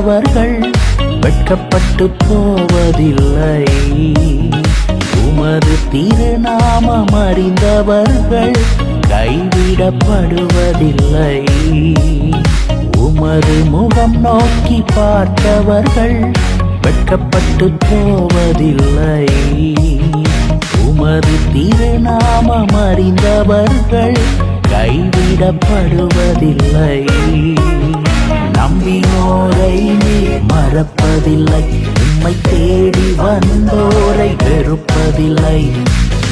பார்த்தவர்கள் வெட்கப்பட்டு போவதில்லை. உமது திருநாமம் அறிந்தவர்கள் கைவிடப்படுவதில்லை. உமது முகம் நோக்கி பார்த்தவர்கள் வெட்கப்பட்டு போவதில்லை. உமது திருநாமம் அறிந்தவர்கள் கைவிடப்படுவதில்லை. நம்பினோரை நீர் மறப்பதில்லை. உம்மை தேடி வந்தோரை வெறுப்பதில்லை.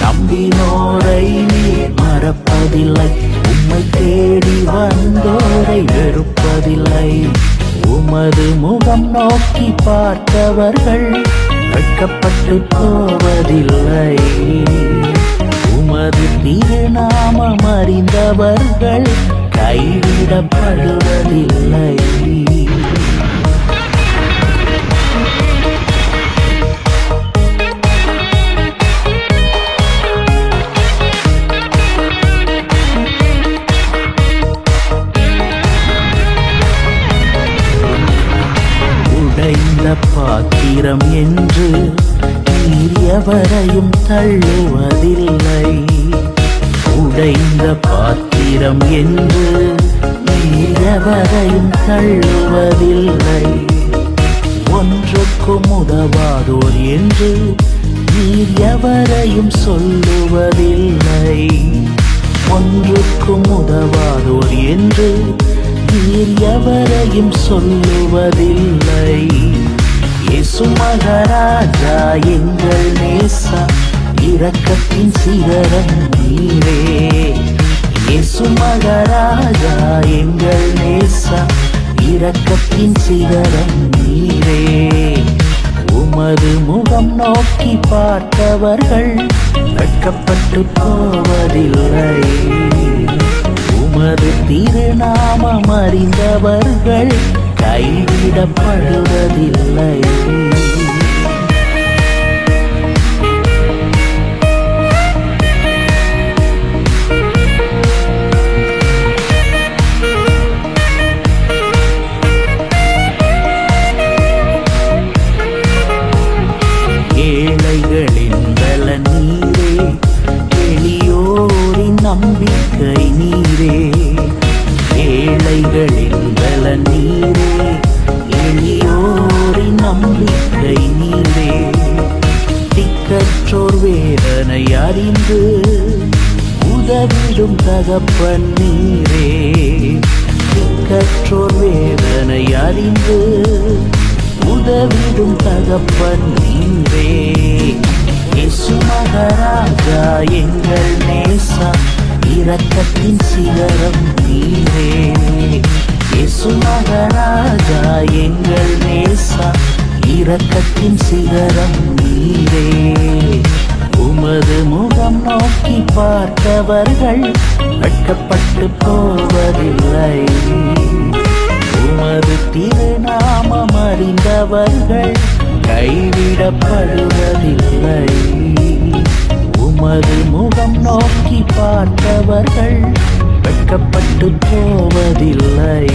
நம்பினோரை நீர் மறப்பதில்லை. உம்மை தேடி வந்தோரை வெறுப்பதில்லை. உமது முகம் நோக்கி பார்த்தவர்கள் வெட்கப்பட்டு போவதில்லை. உமது திருநாமம் அறிந்தவர்கள் கைவிடப்படுவதில்லை. உடைந்த பாத்திரம் என்று நீர் எவரையும் தள்ளுவதில்லை. உடைந்த பாத்திரம் என்று நீர் எவரையும் தள்ளுவதில்லை. ஒன்றுக்கும் உதவாதோர் என்று நீர் எவரையும் சொல்லுவதில்லை. ஒன்றுக்கும் உதவாதோர் என்று நீர் எவரையும் சொல்லுவதில்லை. இயேசு மகாராஜா எங்கள் நேசா, இரக்கத்தின் சிகரம் நீரே. இயேசு மகாராஜா எங்கள் நேசா, இரக்கத்தின் சிகரம் நீரே. உமது முகம் நோக்கி பார்த்தவர்கள் வெட்கப்பட்டு போவதில்லை. உமது திருநாமம் அறிந்தவர்கள் கைவிடப்படுவதில்லை. ஏழைகளின் பலன் நீரே, எளியோரின் நம்பிக்கை நீரே. ஏழைகளின் பலன் நீரே, எளியோரின் நம்பிக்கை நீரே. திக்கற்றோர் வேதனை அறிந்து உதவிடும் தகப்பன் நீரே. திக்கற்றோர் வேதனை அறிந்து உதவிடும் தகப்பன் நீரே. இயேசு மகாராஜா எங்கள் நேசா, இரக்கத்தின் சிகரம் நீரே. இயேசு மகாராஜா எங்கள் நேசா, இரக்கத்தின் சிகரம் நீரே. உமது முகம் நோக்கி பார்த்தவர்கள் வெட்கப்பட்டு போவதில்லை. உமது திருநாமம் அறிந்தவர்கள் கைவிடப்படுவதில்லை. உமது முகம் நோக்கி பார்த்தவர்கள் வெட்கப்பட்டு போவதில்லை.